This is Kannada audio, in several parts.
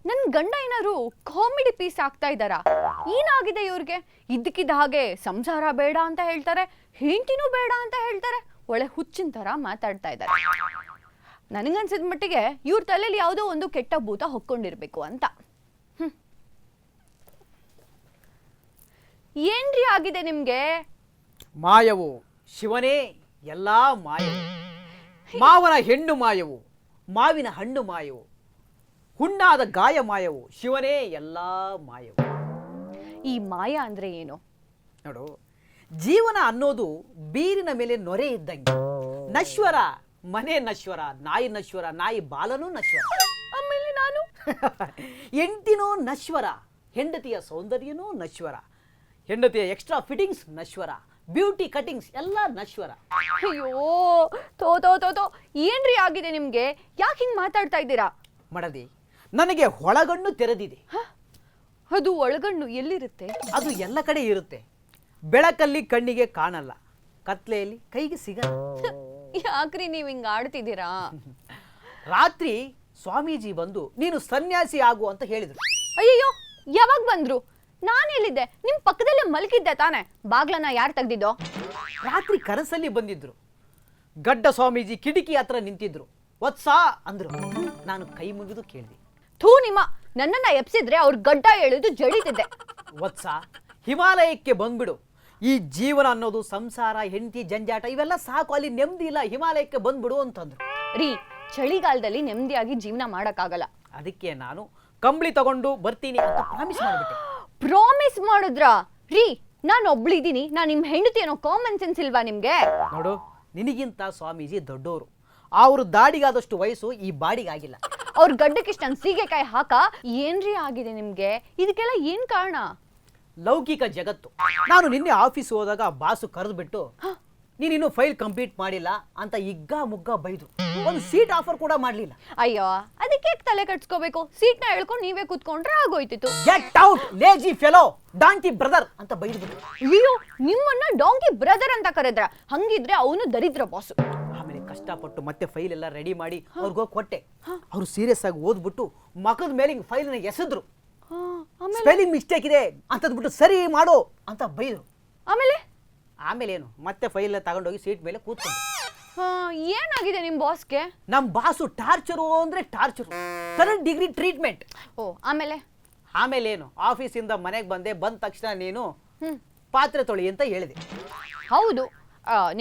ನನ್ ಗಂಡ ಏನಾದ್ರು ಕಾಮಿಡಿ ಪೀಸ್ ಆಗ್ತಾ ಇದ್ದಾರಾ? ಏನಾಗಿದೆ ಇವ್ರಿಗೆ? ಇದ್ದಕ್ಕಿದ್ದ ಹಾಗೆ ಸಂಸಾರ ಬೇಡ ಅಂತ ಹೇಳ್ತಾರೆ, ಹೆಂಡತಿನೂ ಬೇಡ ಅಂತ ಹೇಳ್ತಾರೆ. ಒಳ್ಳೆ ಹುಚ್ಚಿನ ತರ ಮಾತಾಡ್ತಾ ಇದ್ದಾರೆ. ನನಗನ್ಸಿದ ಮಟ್ಟಿಗೆ ಇವ್ರ ತಲೆಯಲ್ಲಿ ಯಾವುದೋ ಒಂದು ಕೆಟ್ಟ ಭೂತ ಹೊಕ್ಕೊಂಡಿರ್ಬೇಕು ಅಂತ. ಏನ್ರಿ ಆಗಿದೆ ನಿಮ್ಗೆ? ಮಾಯವು ಶಿವನೇ ಎಲ್ಲಾ ಮಾಯವು. ಮಾವನ ಹೆಣ್ಣು ಮಾಯವು, ಮಾವಿನ ಹಣ್ಣು ಮಾಯವು, ಹುಣ್ಣಾದ ಗಾಯ ಮಾಯವು. ಶಿವನೇ ಎಲ್ಲಾ ಮಾಯವು. ಈ ಮಾಯ ಅಂದ್ರೆ ಏನು? ನೋಡು, ಜೀವನ ಅನ್ನೋದು ಬೀರಿನ ಮೇಲೆ ನೊರೆ ಇದ್ದಂಗೆ. ನಶ್ವರ, ಮನೆ ನಶ್ವರ, ನಾಯಿ ನಶ್ವರ, ನಾಯಿ ಬಾಲನೂ ನಶ್ವರ. ಆಮೇಲೆ ನಾನು ಹೆಂಡತಿನೂ ನಶ್ವರ, ಹೆಂಡತಿಯ ಸೌಂದರ್ಯನೂ ನಶ್ವರ, ಹೆಂಡತಿಯ ಎಕ್ಸ್ಟ್ರಾ ಫಿಟ್ಟಿಂಗ್ಸ್ ನಶ್ವರ, ಬ್ಯೂಟಿ ಕಟಿಂಗ್ಸ್ ಎಲ್ಲ ನಶ್ವರ. ಅಯ್ಯೋ, ತೋ ತೋ ತೋ ತೋ ಏನ್ರಿ ಆಗಿದೆ ನಿಮ್ಗೆ? ಯಾಕೆ ಹಿಂಗ್ ಮಾತಾಡ್ತಾ ಇದ್ದೀರಾ? ಮಡದಿ, ನನಗೆ ಒಳಗಣ್ಣು ತೆರೆದಿದೆ. ಅದು ಒಳಗಣ್ಣು ಎಲ್ಲಿರುತ್ತೆ? ಅದು ಎಲ್ಲ ಕಡೆ ಇರುತ್ತೆ. ಬೆಳಕಲ್ಲಿ ಕಣ್ಣಿಗೆ ಕಾಣಲ್ಲ, ಕತ್ಲೆಯಲ್ಲಿ ಕೈಗೆ ಸಿಗಲ್ಲ. ಯಾಕ್ರಿ ನೀವ್ ಹಿಂಗ್ ಆಡ್ತಿದ್ದೀರಾ? ರಾತ್ರಿ ಸ್ವಾಮೀಜಿ ಬಂದು ನೀನು ಸನ್ಯಾಸಿ ಆಗು ಅಂತ ಹೇಳಿದ್ರು. ಅಯ್ಯಯ್ಯೋ, ಯಾವಾಗ ಬಂದ್ರು? ನಾನು ಎಲ್ಲಿದ್ದೆ? ನಿಮ್ ಪಕ್ಕದಲ್ಲೇ ಮಲಗಿದ್ದೆ ತಾನೆ. ಬಾಗ್ಲನ್ನ ಯಾರು ತೆಗ್ದಿದ್ದೋ? ರಾತ್ರಿ ಕನಸಲ್ಲಿ ಬಂದಿದ್ರು. ಗಡ್ಡ ಸ್ವಾಮೀಜಿ ಕಿಟಕಿ ಹತ್ರ ನಿಂತಿದ್ರು. ವತ್ಸ ಅಂದ್ರು. ನಾನು ಕೈ ಮುಗಿದು ಕೇಳಿದೆ. ಥೂ ನಿಮ್ಮ, ನನ್ನನ್ನ ಎಪ್ಸಿದ್ರೆ ಅವ್ರ ಗಡ್ಡ ಎಳೆದು ಜಡಿತಿದ್ದೆ. ವತ್ಸ, ಹಿಮಾಲಯಕ್ಕೆ ಬಂದ್ಬಿಡು. ಈ ಜೀವನ ಅನ್ನೋದು ಸಂಸಾರ, ಹೆಂಡತಿ, ಜಂಜಾಟ ಇವೆಲ್ಲ ಸಾಕು, ಅಲ್ಲಿ ನೆಮ್ಮದಿ ಇಲ್ಲ. ಹಿಮಾಲಯಕ್ಕೆ ಬಂದ್ಬಿಡು ಅಂತಂದ್ರು. ರೀ, ಚಳಿಗಾಲದಲ್ಲಿ ನೆಮ್ಮದಿಯಾಗಿ ಜೀವನ ಮಾಡಕ್ಕಾಗಲ್ಲ. ಅದಕ್ಕೆ ನಾನು ಕಂಬಳಿ ತಗೊಂಡು ಬರ್ತೀನಿ ಅಂತ ಪ್ರಾಮಿಸ್ ಮಾಡಿಬಿಟ್ಟೆ. ಪ್ರಾಮಿಸ್ ಮಾಡಿದ್ರಾ? ರೀ, ನಾನು ಒಬ್ಳಿದ್ದೀನಿ, ನಾನು ನಿಮ್ ಹೆಂಡತಿ ಅನ್ನೋ ಕಾಮನ್ ಸೆನ್ಸ್ ಇಲ್ವಾ ನಿಮ್ಗೆ? ನೋಡು, ನಿನಗಿಂತ ಸ್ವಾಮೀಜಿ ದೊಡ್ಡವರು. ಅವ್ರ ದಾಡಿಗಾದಷ್ಟು ವಯಸ್ಸು ಈ ಬಾಡಿಗಾಗಿಲ್ಲ. ಅವ್ರ ಗಡ್ಡಕ್ಕೆ ಇಷ್ಟೊಂದು ಸೀಗೆಕಾಯಿ ಹಾಕ. ಏನ್ರಿ ಆಗಿದೆ ನಿಮ್ಗೆ? ಇದಕ್ಕೆಲ್ಲ ಏನ್ ಕಾರಣ? ಲೌಕಿಕ ಜಗತ್ತು. ನಾನು ನಿನ್ನೆ ಆಫೀಸ್ ಹೋದಾಗ ಬಾಸು ಕರೆದ್ಬಿಟ್ಟು ನೀನಿನ್ನು ಫೈಲ್ ಕಂಪ್ಲೀಟ್ ಮಾಡಿಲ್ಲ ಅಂತ ಇಗ್ಗ ಮುಗ್ಗ ಬೈದ್ರು. ಒಂದು ಸೀಟ್ ಆಫರ್ ಕೂಡ ಮಾಡ್ಲಿಲ್ಲ. ಅಯ್ಯೋ, ಅದಕ್ಕೆ ತಲೆ ಕಟ್ಸ್ಕೋಬೇಕು? ಸೀಟ್ನ ಹೇಳ್ಕೊಂಡು ನೀವೇ ಕೂತ್ಕೊಂಡ್ರೆ ಆಗೋಯ್ತಿತ್ತು. Get out lazy fellow, donkey brother ಅಂತ ಬೈದ್ಬಿಟ್ರು. ಅಯ್ಯೋ, ನಿಮ್ಮನ್ನ ಡಾಂಕಿ ಬ್ರದರ್ ಅಂತ ಕರೆದ್ರ? ಹಂಗಿದ್ರೆ ಅವನು ದರಿದ್ರ ಬಾಸು. ಆಮೇಲೆ ಕಷ್ಟಪಟ್ಟು ಮತ್ತೆ ಫೈಲ್ ಎಲ್ಲ ರೆಡಿ ಮಾಡಿ ಅವ್ರಿಗೋಗಿ ಕೊಟ್ಟೆ. ಅವ್ರು ಸೀರಿಯಸ್ ಆಗಿ ಓದ್ಬಿಟ್ಟು ಮಕದ ಮೇಲೆ ಫೈಲ್ ನ ಎಸೆದ್ರು. ಸ್ಪೆಲ್ಲಿಂಗ್ ಮಿಸ್ಟೇಕ್ ಇದೆ ಅಂತಂದ್ಬಿಟ್ಟು ಸರಿ ಮಾಡು ಅಂತ ಬೈದ್ರು. ಆಮೇಲೆ ಏನು, ಮತ್ತೆ ಫೈಲ್ ತಗೊಂಡೋಗಿ ಸೀಟ್ ಮೇಲೆ ಕೂತ್ಕೊಂಡು. ಏನಾಗಿದೆ ನಿಮ್ ಬಾಸ್ಗೆ? ನಮ್ ಬಾಸು ಟಾರ್ಚರು ಅಂದ್ರೆ ಟಾರ್ಚರು, 3rd ಡಿಗ್ರಿ ಟ್ರೀಟ್ಮೆಂಟ್. ಓ, ಆಮೇಲೆ ಏನು, ಆಫೀಸಿಂದ ಮನೆಗೆ ಬಂದ ತಕ್ಷಣ ನೀನು ಪಾತ್ರೆ ತೊಳಿ ಅಂತ ಹೇಳಿದೆ. ಹೌದು,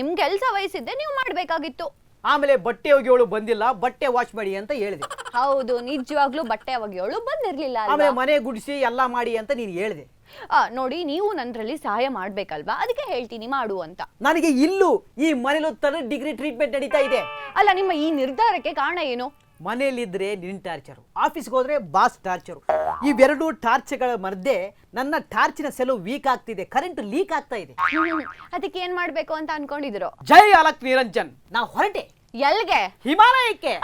ನಿಮ್ ಕೆಲ್ಸ ವಹಿಸಿದ್ದೆ, ನೀವು ಮಾಡ್ಬೇಕಾಗಿತ್ತು. ಆಮೇಲೆ ಬಟ್ಟೆ ಒಗೆಯೋಳು ಬಂದಿಲ್ಲ, ಬಟ್ಟೆ ವಾಶ್ ಮಾಡಿ ಅಂತ ಹೇಳಿದೆ. ಹೌದು, ನಿಜವಾಗ್ಲೂ ಬಟ್ಟೆ ಒಗೆಯೋಳು ಬಂದಿರ್ಲಿಲ್ಲ. ಆಮೇಲೆ ಮನೆ ಗುಡಿಸಿ ಎಲ್ಲ ಮಾಡಿ ಅಂತ ನೀನು ಹೇಳಿದೆ. ನೋಡಿ, ನೀವು ನನ್ರಲ್ಲಿ ಸಹಾಯ ಮಾಡ್ಬೇಕಲ್ವಾ, ಅದಕ್ಕೆ ಹೇಳ್ತೀನಿ ಮಾಡು ಅಂತ. ನನಗೆ ಇಲ್ಲೂ ಈ ಮನೇಲೂ 3rd ಡಿಗ್ರಿ ಟ್ರೀಟ್ಮೆಂಟ್ ನಡೀತಾ ಇದೆ. ಅಲ್ಲ, ನಿಮ್ಮ ಈ ನಿರ್ಧಾರಕ್ಕೆ ಕಾರಣ ಏನು? ಮನೇಲಿದ್ರೆ ನಿನ್ ಟಾರ್ಚರು, ಆಫೀಸ್ಗೆ ಹೋದ್ರೆ ಬಾಸ್ ಟಾರ್ಚರು. ಇವೆರಡು ಟಾರ್ಚ್ಗಳ ಮಧ್ಯೆ ನನ್ನ ಟಾರ್ಚಿನ ಸೆಲು ವೀಕ್ ಆಗ್ತಿದೆ, ಕರೆಂಟ್ ಲೀಕ್ ಆಗ್ತಾ ಇದೆ. ಅದಕ್ಕೆ ಏನ್ ಮಾಡ್ಬೇಕು ಅಂತ ಅನ್ಕೊಂಡಿದ್ರು? ಜೈ ಅಲಕ್ ನಿರಂಜನ್. ನಾ ಹೊರಟೆ. ಎಲ್ಗೆ? ಹಿಮಾಲಯಕ್ಕೆ.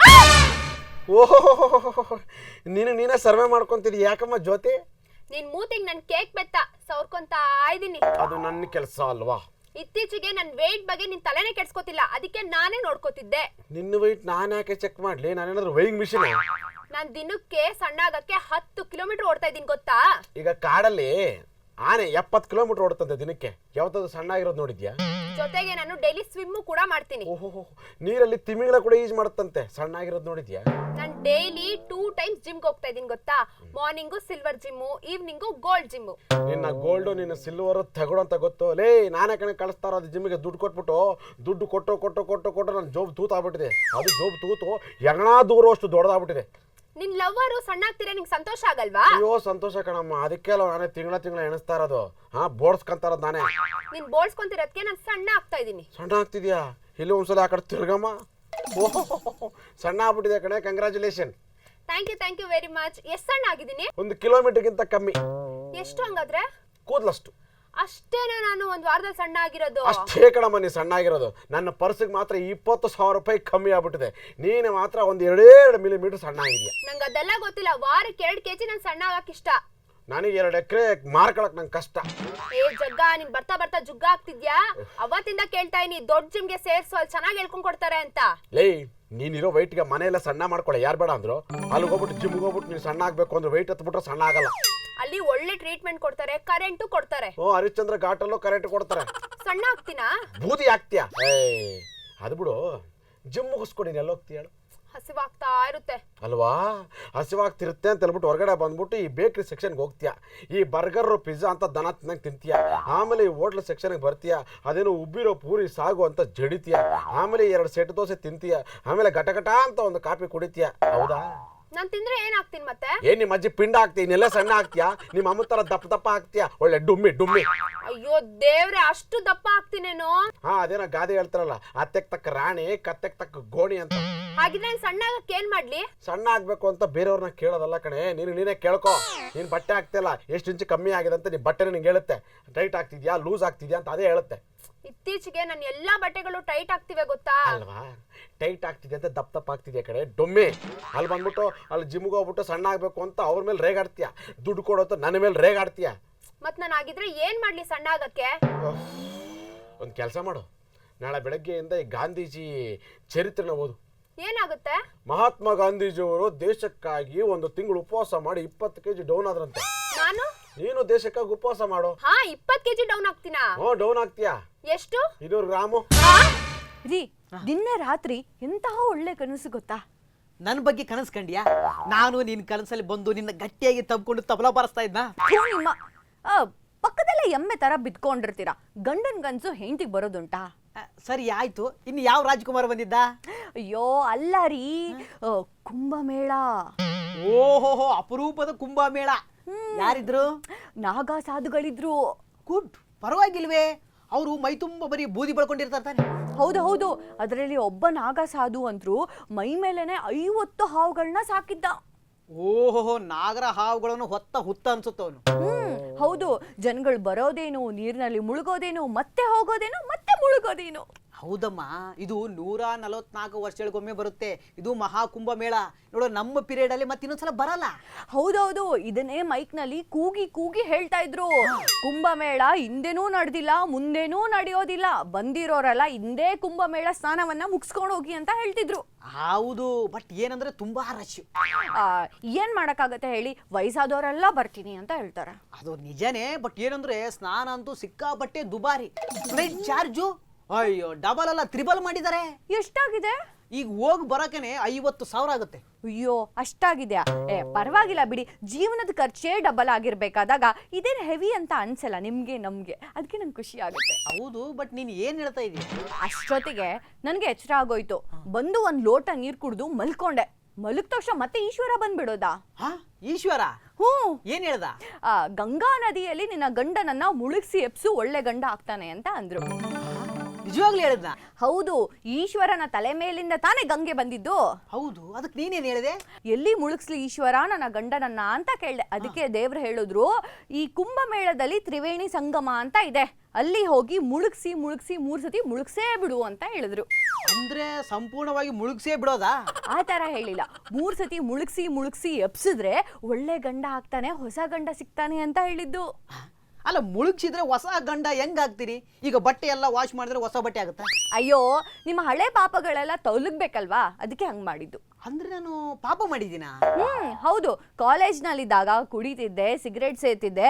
ಓಹೋ, ನೀನೇ ಸರ್ವೆ ಮಾಡ್ಕೊಂತಿದ್ದಿ. ಯಾಕಮ್ಮ ಜ್ಯೋತಿ? ನಿನ್ ಮೂತಿಗೆ ನನ್ ಕೇಕ್ ಬೆತ್ತ ಸವರ್ಕೊಂತ ಇದೀನಿ. ಅದು ನನ್ನ ಕೆಲಸ ಅಲ್ವಾ? ಇತ್ತೀಚೆಗೆ ನನ್ ವೇಟ್ ಬಗ್ಗೆ ನಿನ್ ತಲೆನೇ ಕೆಡ್ಸ್ಕೊತಿಲ್ಲ, ಅದಕ್ಕೆ ನಾನೇ ನೋಡ್ಕೋತಿದ್ದೆ. ನಿನ್ನ ವೆಯ್ಟ್ ನಾನು ಯಾಕೆ ಚೆಕ್ ಮಾಡ್ಲಿ? ನಾನೇನಾದ್ರೂ ವೇಯಿಂಗ್ ಮಿಷಿನ್? ನಾನ್ ದಿನಕ್ಕೆ ಸಣ್ಣ ಆಗಕ್ಕೆ 10 ಕಿಲೋಮೀಟರ್ ಓಡ್ತಾ ಇದೀನಿ ಗೊತ್ತಾ? ಈಗ ಕಾಡಲ್ಲಿ ಆನೆ 70 ಕಿಲೋಮೀಟರ್ ಓಡುತ್ತಂತೆ ದಿನಕ್ಕೆ. ಯಾವತ್ತಾದ್ರು ಸಣ್ಣ ಆಗಿರೋದು ನೋಡಿದ್ಯಾ? ಜೊತೆಗೆ ನಾನು ಡೈಲಿ ಸ್ವಿಮ್ ಕೂಡ ಮಾಡ್ತೀನಿ. ಓಹೋ, ನೀರಲ್ಲಿ ತಿಮಿಂಗಳ ಕೂಡ ಯೂಸ್ ಮಾಡುತ್ತಂತೆ. ಸಣ್ಣ ಆಗಿರೋದು ನೋಡಿದ್ಯಾ? ನಾನ್ ಡೈಲಿ 2 ಟೈಮ್ಸ್ ಜಿಮ್ಗೆ ಹೋಗ್ತಾ ಇದೀನಿ ಗೊತ್ತಾ? Morning silver gym, evening gold gym. ನಿನ್ನ ಗೋಲ್ಡು ನಿನ್ನ ಸಿಲ್ವರ್ ತಗೊಡು ಅಂತ ಗೊತ್ತು. ಲೇ, ನಾನೇ ಕಣೆ ಕಳಿಸ್ತಾ ಇರೋದು ಜಿಮ್ಮಿಗೆ. ದುಡ್ಡು ಕೊಟ್ಬಿಟ್ಟು ದುಡ್ಡು ಕೊಟ್ಟು ನನ್ನ ಜೋಬ್ ತೂತಾಗ್ಬಿಟ್ಟಿದೆ. ಅದು ಜೋಬ್ ತೂತು ಎಗಣ ದೂರ ಅಷ್ಟು ದೊಡ್ಡದಾಗ್ಬಿಟ್ಟಿದೆ. ನಿನ್ ಲವ್ವರು ಸಣ್ಣ ಆಗ್ತೀರಾ, ನಿಂಗೆ ಸಂತೋಷ ಆಗಲ್ವಾ? ಅಯ್ಯೋ, ಸಂತೋಷ ಕಣಮ್ಮ. ಅದಕ್ಕೆ ಅಲ್ಲ ನಾನೇ ತಿಂಗಳ ಎಣಿಸ್ತಾ ಇರೋದು. ಬೋಡ್ಸ್ಕೊಂತ ಇರೋದು ನಾನೇ. ನೀನ್ ಬೋಳ್ಸ್ಕೊಂತಿರೋದಕ್ಕೆ ನಾನು ಸಣ್ಣ ಆಗ್ತಾ ಇದೀನಿ. ಸಣ್ಣ ಆಗ್ತಿದ್ಯಾ? ಇಲ್ಲಿ ಒಂದ್ಸಲ ಆ ಕಡೆ ತಿರ್ಗಮ್ಮ. ಓಹೋ, ಸಣ್ಣ ಆಗ್ಬಿಟ್ಟಿದೆ ಕಣೆ. Congratulation. Thank you very much. ಎಷ್ಟು ಸಣ್ಣ ಆಗಿದ್ದೀನಿ? 1 ಕಿಲೋಮೀಟರ್ಗಿಂತ ಕಮ್ಮಿ. ಎಷ್ಟು ಹಂಗಾದ್ರೆ? ಕೂದಲಷ್ಟು. ಅಷ್ಟೇನಾ ನಾನು ಒಂದ್ ವಾರದಲ್ಲಿ ಸಣ್ಣ ಆಗಿರೋದು? ಅಷ್ಟೇ ಕಣಮ್ಮ ನೀ ಸಣ್ಣ ಆಗಿರೋದು. ನನ್ನ ಪರ್ಸಿಗೆ ಮಾತ್ರ 20,000 ರೂಪಾಯಿ ಕಮ್ಮಿ ಆಗ್ಬಿಟ್ಟಿದೆ. ನೀನು ಮಾತ್ರ 1-2 ಮಿಲಿಮೀಟರ್ ಸಣ್ಣ ಆಗಿದ್ಯಾ. ನಂಗೆ ಅದೆಲ್ಲ ಗೊತ್ತಿಲ್ಲ. ವಾರಕ್ಕೆ 2 kg ನಾನು ಸಣ್ಣ ಆಗಕ್ ಇಷ್ಟ. ನನಗೆ 2 ಎಕರೆ ಮಾರ್ಕೊಳಕ್ ನಂಗೆ ಕಷ್ಟ. ಏ ಜಗ್ಗ, ನೀನ್ ಬರ್ತಾ ಜುಗ್ಗ ಆಗ್ತಿದ್ಯಾ? ಅವತ್ತಿಂದ ಕೇಳ್ತಾ ಇದೀನಿ, ದೊಡ್ಡ ಜಿಮ್ಗೆ ಸೇರ್ಸು, ಅಲ್ಲಿ ಚೆನ್ನಾಗಿ ಹೇಳ್ಕೊಂಡ್ ಕೊಡ್ತಾರೆ ಅಂತ. ಲೇ, ನೀನಿರೋ ವೈಟ್ಗೆ ಮನೆಯಲ್ಲ ಸಣ್ಣ ಮಾಡ್ಕೊಳ್ಳೆ, ಯಾರು ಬೇಡ ಅಂದ್ರು. ಅಲ್ಲಿಗೆ ಹೋಗ್ಬಿಟ್ಟು ಜಿಮ್ಗೆ ಹೋಗ್ಬಿಟ್ಟು ನೀನು ಸಣ್ಣ ಆಗ್ಬೇಕು ಅಂದ್ರೆ ವೈಟ್ ಹತ್ಬಿಟ್ರೆ ಸಣ್ಣ ಆಗಲ್ಲ. ಅಲ್ಲಿ ಒಳ್ಳೆ ಟ್ರೀಟ್ಮೆಂಟ್ ಕೊಡ್ತಾರೆ, ಕರೆಂಟು ಕೊಡ್ತಾರೆ. ಹರಿಶ್ಚಂದ್ರ ಘಾಟಲ್ಲೂ ಕರೆಂಟ್ ಕೊಡ್ತಾರೆ. ಸಣ್ಣ ಆಗ್ತೀನಾ? ಬೂದಿ ಆಗ್ತೀಯಾ? ಅದು ಬಿಡು, ಜಿಮ್ ಮುಗಿಸ್ಕೊಡಿ ಎಲ್ಲೋಗ್ತೀಯ ಹೇಳು? ಹಸಿವಾಗ್ತಾ ಇರುತ್ತೆ ಅಲ್ವಾ? ಹಸಿವಾಗ್ತಿರುತ್ತೆ ಅಂತ ಹೇಳ್ಬಿಟ್ಟು ಹೊರಗಡೆ ಬಂದ್ಬಿಟ್ಟು ಈ ಬೇಕ್ರಿ ಸೆಕ್ಷನ್ಗೆ ಹೋಗ್ತೀಯ, ಈ ಬರ್ಗರ್ ಪಿಜ್ಜಾ ಅಂತ ದನ ತಿನ್ನಂಗೆ ತಿಂತೀಯ. ಆಮೇಲೆ ಈ ಹೋಟ್ಲ್ ಸೆಕ್ಷನ್ಗೆ ಬರ್ತೀಯ, ಅದೇನು ಉಬ್ಬಿರೋ ಪೂರಿ ಸಾಗು ಅಂತ ಜಡಿತೀಯ. ಆಮೇಲೆ 2 ಸೆಟ್ ದೋಸೆ ತಿಂತೀಯ. ಆಮೇಲೆ ಘಟಘಟ ಅಂತ ಒಂದು ಕಾಫಿ ಕುಡಿತೀಯ. ಹೌದಾ? ನಾನ್ ತಿಂದ್ರೆ ಏನಾಗ್ತೀನಿ ಮತ್ತೆ? ನಿಮ್ಮ ಅಜ್ಜಿ ಪಿಂಡ ಆಗ್ತೀಯ, ಇನ್ನೆಲ್ಲ ಸಣ್ಣ ಆಗ್ತೀಯಾ, ನಿಮ್ಮ ಅಮ್ಮ ತರ ದಪ್ಪ ಆಗ್ತೀಯಾ, ಒಳ್ಳೆ ಡುಮ್ಮಿ. ಅಯ್ಯೋ ದೇವ್ರೆ, ಅಷ್ಟು ದಪ್ಪ ಆಗ್ತೀನೇನೋ? ಅದೇನೋ ಗಾದೆ ಹೇಳ್ತಾರಲ್ಲ, ಅತ್ತೆಗ್ ತಕ್ಕ ರಾಣಿ ಕತ್ತೆಗ್ ತಕ್ಕ ಗೋಣಿ ಅಂತ. ಹಾಗಿದ್ರೆ ನಾನು ಸಣ್ಣ ಆಗಕ್ಕೆ ಏನ್ ಮಾಡ್ಲಿ? ಸಣ್ಣ ಆಗ್ಬೇಕು ಅಂತ ಬೇರೆಯವ್ರನ್ನ ಕೇಳೋದಲ್ಲ ಕಣೆ, ನೀನೇ ಕೇಳ್ಕೊ. ನೀನ್ ಬಟ್ಟೆ ಆಗ್ತಿಲ್ಲ, ಎಷ್ಟು ಇಂಚು ಕಮ್ಮಿ ಆಗಿದೆ ಅಂತ ನಿನ್ ಬಟ್ಟೆನೇ ನಿಂಗೆ ಹೇಳುತ್ತೆ. ಟೈಟ್ ಆಗ್ತಿದ್ಯಾ, ಲೂಸ್ ಆಗ್ತಿದ್ಯಾ ಅಂತ ಅದೇ ಹೇಳುತ್ತೆ. ಇತ್ತೀಚೆಗೆ ನನ್ನ ಎಲ್ಲಾ ಬಟ್ಟೆಗಳು ಟೈಟ್ ಆಗ್ತಿವೆ ಗೊತ್ತಾ? ಅಲ್ವಾ? ಟೈಟ್ ಆಗ್ತಿದ್ಯಾ ಅಂತ ದಪ್ಪ ಆಗ್ತಿದ್ಯಾ ಕಡೆ ಡೊಮ್ಮೆ. ಅಲ್ಲಿ ಬಂದ್ಬಿಟ್ಟು ಅಲ್ಲಿ ಜಿಮ್ಗೆ ಹೋಗ್ಬಿಟ್ಟು ಸಣ್ಣ ಆಗ್ಬೇಕು ಅಂತ ಅವ್ರ ಮೇಲೆ ರೇಗಾಡ್ತೀಯ, ದುಡ್ಡು ಕೊಡೋತ ನನ್ನ ಮೇಲೆ ರೇಗಾಡ್ತೀಯ. ಮತ್ ನಾನು ಆಗಿದ್ರೆ ಏನ್ ಮಾಡ್ಲಿ ಸಣ್ಣ ಆಗಕ್ಕೆ? ಒಂದು ಕೆಲಸ ಮಾಡು, ನಾಳೆ ಬೆಳಗ್ಗೆಯಿಂದ ಈ ಗಾಂಧೀಜಿ ಚರಿತ್ರೆನ ಓದು. ಏನಾಗುತ್ತೆ? ಮಹಾತ್ಮ ಗಾಂಧೀಜಿಯವರು ದೇಶಕ್ಕಾಗಿ 1 ತಿಂಗಳು ಉಪವಾಸ ಮಾಡಿ 20 kg ಡೌನ್ ಆದ್ರಂತೆ. ನೀನು ದೇಶಕ್ಕಾಗಿ ಉಪವಾಸ ಮಾಡು. 20 kg ಡೌನ್ ಆಗ್ತೀನಾ? ಡೌನ್ ಆಗ್ತೀಯಾ? ಎಷ್ಟು? 200 ಗ್ರಾಮು. ರೀ, ನಿನ್ನೆ ರಾತ್ರಿ ಎಂತಹ ಒಳ್ಳೆ ಕನಸು ಗೊತ್ತಾ? ನನ್ನ ಬಗ್ಗೆ ಕನಸು ಕಂಡ್ಯಾ? ನಾನು ನಿನ್ನ ಕನಸಲ್ಲಿ ಬಂದು ನಿನ್ನ ಗಟ್ಟಿಯಾಗಿ ತಬ್ಕೊಂಡು ತಬಲಾ ಬಾರಿಸ್ತಾ ಇದ್ನಾ? ನಿಮ್ಮ ಪಕ್ಕದಲ್ಲೇ ಎಮ್ಮೆ ತರ ಬಿದ್ಕೊಂಡಿರ್ತೀರಾ. ಗಂಡನ್ ಕನ್ಸು ಹೆಂಡತಿಗೆ ಬರೋದುಂಟಾ? ಸರಿ ಆಯ್ತು, ಇನ್ನು ಯಾವ ರಾಜ್ಕುಮಾರ್ ಬಂದಿದ್ದ? ಅಯ್ಯೋ ಅಲ್ಲ ರೀ, ಕುಂಭಮೇಳ. ಓಹೋ, ಅಪರೂಪದ ಕುಂಭಮೇಳ. ಯಾರಿದ್ರು? ನಾಗಾ ಸಾಧುಗಳಿದ್ರು. ಗುಡ್, ಪರವಾಗಿಲ್ವೇ? ಅವರು ಮೈ ತುಂಬ ಬರೀ ಬೂದಿ ಬಳ್ಕೊಂಡಿರ್ತಾರೆ ತಾನೆ? ಹೌದು, ಅದರಲ್ಲಿ ಒಬ್ಬ ನಾಗಾ ಸಾಧು ಅಂದ್ರು ಮೈ ಮೇಲೆನೆ 50 ಹಾವುಗಳನ್ನ ಸಾಕಿದ್ದ. ಓಹೋ, ನಾಗರ ಹಾವುಗಳನ್ನು ಹೊತ್ತ ಹುತ್ತ ಅನ್ಸುತ್ತವನು. ಹೌದು, ಜನಗಳು ಬರೋದೇನು, ನೀರಿನಲ್ಲಿ ಮುಳುಗೋದೇನು, ಮತ್ತೆ ಹೋಗೋದೇನು, ಮತ್ತೆ ಮುಳುಗೋದೇನು. ಹೌದಮ್ಮ, ಇದು 144 ವರ್ಷಗಳಿಗೊಮ್ಮೆ ಬರುತ್ತೆ. ಇದು ಮಹಾಕುಂಭಮೇಳ. ನೋಡೋ, ನಮ್ಮ ಪೀರಿಯಡ್ ಅಲ್ಲಿ ಮತ್ತೆ ಇನ್ನೊಂದ್ಸಲ ಬರಲ್ಲ. ಹೌದೌದು, ಇದನ್ನೇ ಮೈಕ್ ನಲ್ಲಿ ಕೂಗಿ ಹೇಳ್ತಾ ಇದ್ರು. ಕುಂಭಮೇಳ ಹಿಂದೆನೂ ನಡೆದಿಲ್ಲ, ಮುಂದೇನೂ ನಡೆಯೋದಿಲ್ಲ. ಬಂದಿರೋರೆಲ್ಲ ಹಿಂದೆ ಕುಂಭಮೇಳ ಸ್ನಾನವನ್ನ ಮುಗಿಸ್ಕೊಂಡು ಹೋಗಿ ಅಂತ ಹೇಳ್ತಿದ್ರು. ಹೌದು, ಬಟ್ ಏನಂದ್ರೆ ತುಂಬಾ ರಶ್. ಏನ್ ಮಾಡಕ್ಕಾಗತ್ತೆ ಹೇಳಿ, ವಯಸ್ಸಾದವರೆಲ್ಲ ಬರ್ತೀನಿ ಅಂತ ಹೇಳ್ತಾರೆ. ಅದು ನಿಜನೇ, ಬಟ್ ಏನಂದ್ರೆ ಸ್ನಾನ ಅಂತೂ ಸಿಕ್ಕಾಪಟ್ಟೆ ದುಬಾರಿ. ಫ್ಲೈಟ್ ಚಾರ್ಜು ಅಯ್ಯೋ ಡಬಲ್ ಅಲ್ಲ ತ್ರಿಬಲ್ ಮಾಡಿದ್ದಾರೆ. ಎಷ್ಟಾಗಿದೆ? ಈಗ ಹೋಗಿ ಬರೋಕೆನೆ 50,000 ಆಗುತ್ತೆ. ಅಯ್ಯೋ, ಅಷ್ಟಾಗಿದ್ಯಾ? ಪರವಾಗಿಲ್ಲ ಬಿಡಿ, ಜೀವನದ ಖರ್ಚೇ ಡಬಲ್ ಆಗಿರ್ಬೇಕಾದಾಗ ಇದೇನು ಹೆವಿ ಅಂತ ಅನ್ಸಲ್ಲ ನಿಮ್ಗೆ ನಮ್ಗೆ. ಅದಕ್ಕೆ ನಂಗೆ ಖುಷಿ ಆಗುತ್ತೆ. ಹೌದು, ಬಟ್ ನೀನ್ ಏನ್ ಹೇಳ್ತಾ ಇದೀಯ? ಅಷ್ಟೊತ್ತಿಗೆ ನನ್ಗೆ ಎಚ್ಚರ ಆಗೋಯ್ತು. ಬಂದು 1 ಲೋಟ ನೀರ್ ಕುಡ್ದು ಮಲ್ಕೊಂಡೆ. ಮಲಗ್ ತಕ್ಷಣ ಮತ್ತೆ ಈಶ್ವರ ಬಂದ್ಬಿಡೋದಾ? ಈಶ್ವರ ಏನ್ ಹೇಳ್ದ? ಗಂಗಾ ನದಿಯಲ್ಲಿ ನಿನ್ನ ಗಂಡನನ್ನ ಮುಳುಗಿಸಿ ಎಪ್ಸು, ಒಳ್ಳೆ ಗಂಡ ಆಗ್ತಾನೆ ಅಂತ ಅಂದ್ರು. ನಿಜವಾಗ್ಲೂ ಹೇಳಿದ್ನ? ಹೌದು, ಈಶ್ವರನ ತಲೆ ಮೇಲಿಂದ ತಾನೇ ಗಂಗೆ ಬಂದಿದ್ದು. ಹೌದು, ಅದಕ್ಕೆ ನೀನೇನ್ ಹೇಳಿದೆ? ಎಲ್ಲಿ ಮುಳುಗಿಸ್ಲಿ ಈಶ್ವರ ನನ್ನ ಗಂಡನನ್ನ ಅಂತ ಕೇಳ್ದೆ. ಅದಕ್ಕೆ ದೇವ್ರು ಹೇಳಿದ್ರು, ಈ ಕುಂಭಮೇಳದಲ್ಲಿ ತ್ರಿವೇಣಿ ಸಂಗಮ ಅಂತ ಇದೆ, ಅಲ್ಲಿ ಹೋಗಿ ಮುಳುಗ್ಸಿ 3 ಸತಿ ಮುಳುಗ್ಸೇ ಬಿಡು ಅಂತ ಹೇಳಿದ್ರು. ಅಂದ್ರೆ ಸಂಪೂರ್ಣವಾಗಿ ಮುಳುಗ್ಸೇ ಬಿಡೋದಾ? ಆ ತರ ಹೇಳಿಲ್ಲ, 3 ಸತಿ ಮುಳುಗ್ಸಿ ಎಪ್ಸಿದ್ರೆ ಒಳ್ಳೆ ಗಂಡ ಆಗ್ತಾನೆ, ಹೊಸ ಗಂಡ ಸಿಗ್ತಾನೆ ಅಂತ ಹೇಳಿದ್ದು. ಅಲ್ಲ, ಮುಳುಗ್ಸಿದ್ರೆ ಹೊಸ ಗಂಡ ಹೆಂಗಾಗ್ತೀರಿ? ಈಗ ಬಟ್ಟೆ ಎಲ್ಲ ವಾಶ್ ಮಾಡಿದ್ರೆ ಹೊಸ ಬಟ್ಟೆ ಆಗುತ್ತಾ? ಅಯ್ಯೋ, ನಿಮ್ಮ ಹಳೆ ಪಾಪಗಳೆಲ್ಲ ತೊಲಗ್ಬೇಕಲ್ವಾ, ಅದಕ್ಕೆ ಹಂಗ್ ಮಾಡಿದ್ದು. ಅಂದ್ರೆ ನಾನು ಪಾಪ ಮಾಡಿದ್ದೀನಾ? ಹೌದು, ಕಾಲೇಜ್ನಲ್ಲಿದ್ದಾಗ ಕುಡಿತಿದ್ದೆ, ಸಿಗರೇಟ್ ಸೇತಿದ್ದೆ,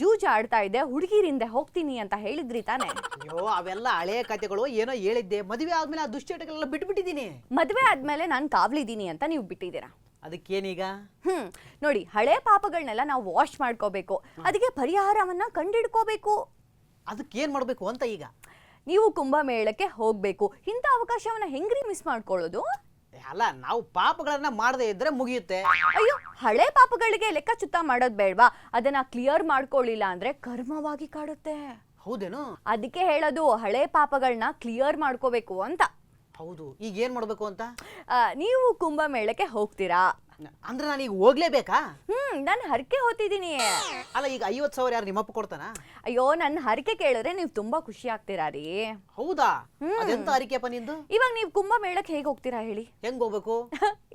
ಜೂಜ್ ಆಡ್ತಾ ಇದ್ದೆ, ಹುಡುಗಿರಿಂದ ಹೋಗ್ತೀನಿ ಅಂತ ಹೇಳಿದ್ರಿ ತಾನೆ? ಅಯ್ಯೋ, ಅವೆಲ್ಲ ಹಳೆ ಕಥೆಗಳು. ಏನೋ ಹೇಳಿದ್ದೆ. ಮದುವೆ ಆದ್ಮೇಲೆ ಆ ದುಶ್ಚಟಗಳೆಲ್ಲ ಬಿಟ್ಬಿಟ್ಟಿದ್ದೀನಿ. ಮದುವೆ ಆದ್ಮೇಲೆ ನಾನು ಕಾವ್ಲಿದ್ದೀನಿ ಅಂತ ನೀವು ಬಿಟ್ಟಿದ್ದೀರಾ. ಅದಕ್ಕೇನೀಗ? ನೋಡಿ, ಹಳೆ ಪಾಪಗಳನ್ನೆಲ್ಲ ನಾವು ವಾಶ್ ಮಾಡ್ಕೋಬೇಕು. ಅದಕ್ಕೆ ಪರಿಹಾರವನ್ನ ಕಂಡಿಡ್ಕೋಬೇಕು. ಅದಕ್ಕೇನ್ ಮಾಡ್ಬೇಕು ಅಂತ ಈಗ? ನೀವು ಕುಂಭಮೇಳಕ್ಕೆ ಹೋಗ್ಬೇಕು. ಇಂಥ ಅವಕಾಶವನ್ನ ಹೆಂಗ್ರಿ ಮಿಸ್ ಮಾಡ್ಕೊಳ್ಳೋದು? ಅಲ್ಲ, ನಾವು ಪಾಪಗಳನ್ನ ಮಾಡದೇ ಇದ್ರೆ ಮುಗಿಯುತ್ತೆ. ಅಯ್ಯೋ, ಹಳೆ ಪಾಪಗಳಿಗೆ ಲೆಕ್ಕ ಚುತ್ತ ಮಾಡೋದ್ ಬೇಡ್ವಾ? ಅದನ್ನ ಕ್ಲಿಯರ್ ಮಾಡ್ಕೊಳ್ಳಿಲ್ಲ ಅಂದ್ರೆ ಕರ್ಮವಾಗಿ ಕಾಡುತ್ತೆ. ಹೌದೇನು? ಅದಕ್ಕೆ ಹೇಳೋದು, ಹಳೆ ಪಾಪಗಳನ್ನ ಕ್ಲಿಯರ್ ಮಾಡ್ಕೋಬೇಕು ಅಂತ. ಹೌದು, ಈಗ ಏನ್ ಮಾಡ್ಬೇಕು ಅಂತ? ನೀವು ಕುಂಭಮೇಳಕ್ಕೆ ಹೋಗ್ತೀರಾ ಅಂದ್ರೆ ನಾನು ಈಗ ಹೋಗ್ಲೇಬೇಕಾ? ನಾನು ಹರಕೆ ಹೊತ್ತಿದ್ದೀನಿ. ಅಲ್ಲ, ಈಗ 50,000 ಯಾರು ನಿಮ್ಮಪ್ಪ ಕೊಡ್ತಾನ? ಅಯ್ಯೋ, ನನ್ನ ಹರಕೆ ಕೇಳಿದ್ರೆ ನೀವು ತುಂಬಾ ಖುಷಿ ಆಗ್ತೀರಾ ರೀ. ಹೌದಾ? ಅದೆಂತ ಹರಿಕೆಪ್ಪ ನಿಂದು? ಇವಾಗ ನೀವು ಕುಂಭಮೇಳಕ್ಕೆ ಹೇಗೆ ಹೋಗ್ತೀರಾ ಹೇಳಿ? ಹೆಂಗ್ ಹೋಗ್ಬೇಕು?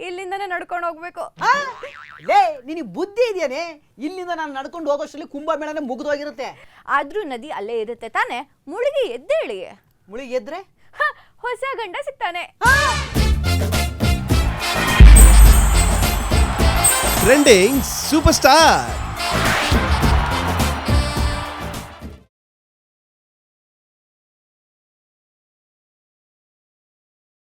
ಇಲ್ಲಿಂದಾನೆ ನಡ್ಕೊಂಡು ಹೋಗ್ಬೇಕು. ಲೇ, ನಿನಗೆ ಬುದ್ಧಿ ಇದೆಯೇನೆ? ಇಲ್ಲಿಂದ ನಾನು ನಡ್ಕೊಂಡು ಹೋಗೋಷ್ಟರಲ್ಲಿ ಕುಂಭಮೇಳನೆ ಮುಗಿದೋಗಿರುತ್ತೆ. ಆದ್ರೂ ನದಿ ಅಲ್ಲೇ ಇರುತ್ತೆ ತಾನೆ, ಮುಳುಗಿ ಎದ್ದೇಳಿ. ಮುಳುಗಿ ಎದ್ರೆ ಹೊಸ ಗಂಡ ಸಿಗ್ತಾನೆ. Trending super star